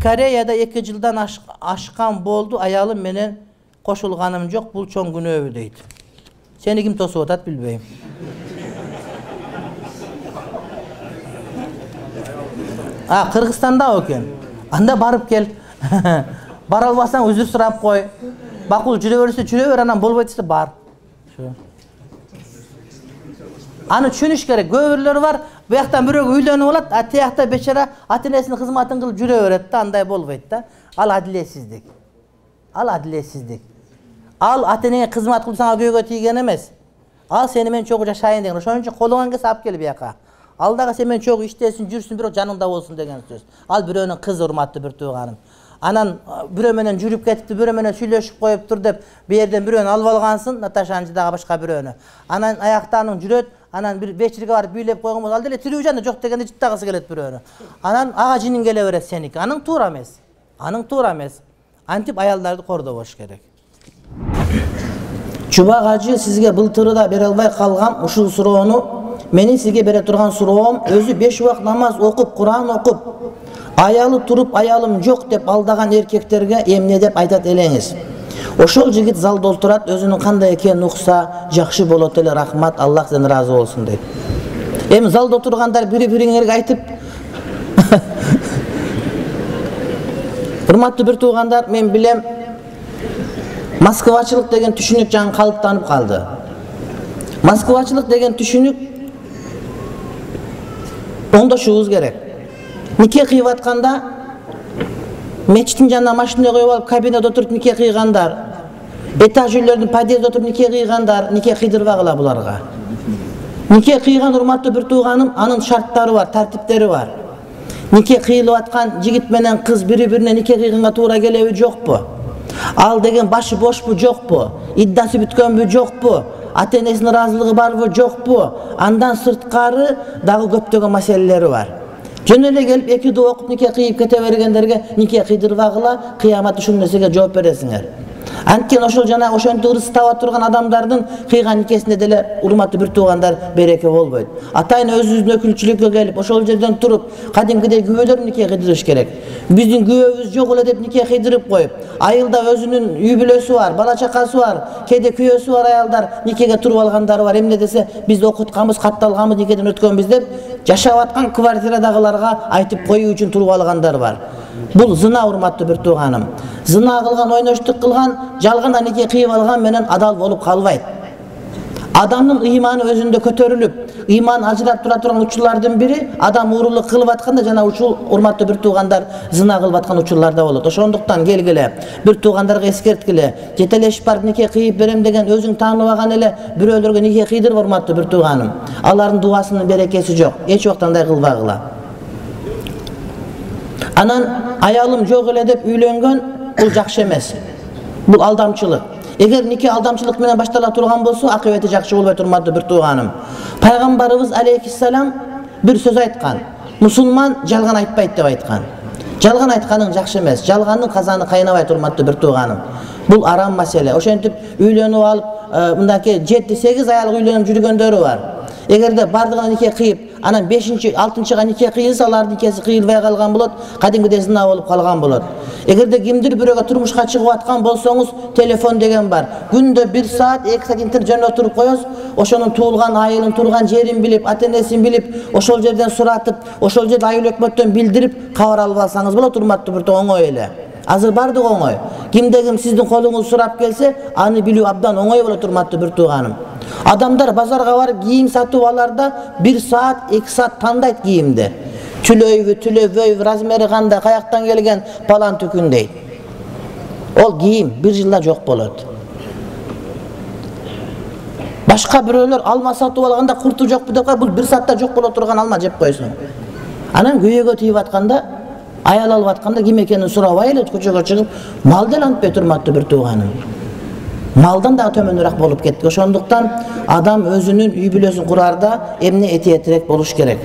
Koreyada 2 жылдан ашқан болды, аялым менен кошулганым жок, бул чоң күнөө дейт. Сени ким тосуп атат билбейм. Кыргызстанда экен. Анда барып кел. Бара албасаң үзүр сурап кой. Бакул жүрө берсе жүрө бер, анан болбойт десе бар. Аны түшүнүш керек. Көбүрлөр бар, буяктан бирөөгө үйлөнүп алат, а тиякта бечара ата-энесинин кызматын кылып жүрө берет да, андай болбойт да. Ал адилетсиздик. Ал ата-энеге кызмат кылып сага күйөөгө тийген эмес. Ал сени менен чогуу жашайын деген. Ошон үчүн колуңан келсе алып кел бияка. Ал дагы сен менен чогуу иштесин, жүрсүн, бирок жаныңда болсун деген сөз. Ал бирөөнүн кызы, урматтуу бир тууганым. Анан бирөө менен жүрүп кетипти, бирөө менен сүйлөшүп коюптур деп, бу жерден бирөөнү алып алгансың, Наташанын жыдагы башка бирөөнү. Анан аяктаның жүрөт, анан бир вечерге барып бийлеп койгон болсо, ал деле тирүү жаны жок дегенде жыттагысы келет бирөөнү. Анан ага жинин келе берет сеники. Аның туура эмес. Антип аялдарды кордобош керек. Чубак ажы сизге былтырда бере албай калгам ушул суроону менин сизге бере турган суроом өзү 5 убак намаз окуп, Куран окуп, аялы туруп аялым жок деп алдаган эркектерге эмне деп айтат элеңиз? Ошол жигит залда олтурат, өзүнүн кандай экенин укса жакшы болот эле, рахмат, Аллах сен разы болсун дейт. Эми залда отургандар бири-бириңерге айтып урматтуу бир туугандар, мен билем Москвачылык деген түшүнүк жаңы калыптанып калды. Москвачылык деген түшүнүк оңдошубуз керек. Нике кыйып атканда мечиттин жанына машина коюп алып, кабинада отуруп нике кыйгандар, этаж үйлөрдүн подъездде отуруп нике кыйгандар, нике кыйдырбагыла буларга. Нике кыйган урматтуу бир тууганым, анын шарттары бар, тартиптери бар. Нике кыйылып аткан жигит менен кыз бири-бирине нике кыйганга туура келеби, жокпу? Ал деген башы бошпу, жокпу? Иддасы бүткөнбү, жокпу? Ата-энесинин ыраазылыгы барбы, жокпу? Андан сырткары дагы көптөгөн маселелери бар. Жөн эле келип 2 доо окуп нике кыйып кете бергендерге нике кыйдырбагыла, кыямат ушул нерсеге жооп бересиңер. Анткени ошол жана ошентип ырыс таба турган адамдардын кыйган никесинде деле урматтуу бир туугандар береке болбойт. Атайын өзүбүздүн өкүлчүлүккө келип, ошол жерден туруп, кадимкидей күбөлөр нике кыйдырыш керек. Биздин күбөбүз жок эле деп нике кыйдырып коюп, айылда өзүнүн үй бүлөсү бар, бала чакасы бар, кээде күйөөсү бар аялдар никеге туруп алгандары бар. Эмне десе, биз окутканбыз, катталганбыз, никеден өткөнбүз деп жашап аткан квартирадагыларга айтып коюу үчүн туруп алгандар бар. Бул зына, урматтуу бир тууганым. Зына кылган, ойноштук кылган, жалган нике кыйып алган менен адал болуп калбайт. Адамдын ыйманы өзүндө көтөрүлүп, ыйман ажырап тура турган учурлардын бири адам уурулук кылып атканда жана ушул урматтуу бир туугандар зына кылып аткан учурларда болот. Ошондуктан келгиле, бир туугандарга эскерткиле, жетелешип барып нике кыйып берем деген өзүң тааныбаган эле бирөөлөргө нике кыйдырып, урматтуу бир тууганым. Алардын дуасынын берекеси жок. Эч убакта андай кылбагыла. Анан аялым жок эле деп үйлөнгөн, бул жакшы эмес. Бул алдамчылык. Эгер нике алдамчылык менен баштала турган болсо, акыбети жакшы болбойт, урматтуу бир тууганым. Пайгамбарыбыз алейхиссалам бир сөз айткан. Мусулман жалган айтпайт деп айткан. Жалган айтканың жакшы эмес. Жалгандын казаны кайнабайт, урматтуу бир тууганым. Бул арам маселе. Ошентип үйлөнүп алып, мындаки 7-8 аялга үйлөнүп жүргөндөрү бар. Эгерде бардыгына нике кыйып, анан 5-6-га нике кыйылса, алардын никеси кыйылбай калган болот, кадимкидей зына болуп калган болот. Эгерде кимдир бирөөгө турмушка чыгып аткан болсоңуз, телефон деген бар. Күндө 1 саат, 2 саат интернет жөнүндө туруп коесуз, ошонун туулган айылын, турган жерин билип, ата-энесин билип, ошол жерден суратып, ошол жерде айыл өкмөттөн билдирип, кабар алып алсаңыз болот, урматтуу бир оңой эле. Азыр бардык оңой. Кимде ким сиздин колуңуз сурап келсе, аны билүү абдан оңой болот, урматтуу бир тууганым. Адамдар базарга барып кийим сатып аларда 1 саат, 2 саат тандайт кийимди. Түлөйбү, түлөбөйбү, размери кандай, каяктан келген, палан түкүн дейт. Ол кийим 1 жылда жок болот. Башка бирөөлөр алма сатып алганда курту жокпу деп, бул 1 саатта жок боло турган алма жеп койсуң. Анан күйөөгө тийип атканда, аял алып атканда ким экенин сурабай эле көчөгө чыгып, мал деле антпайт, урматтуу бир тууганым. Малдан да төмөнүрөөк болуп кетти. Ошондуктан адам өзүнүн үй бүлөсүн курарда эмне этиетирээк болуш керек.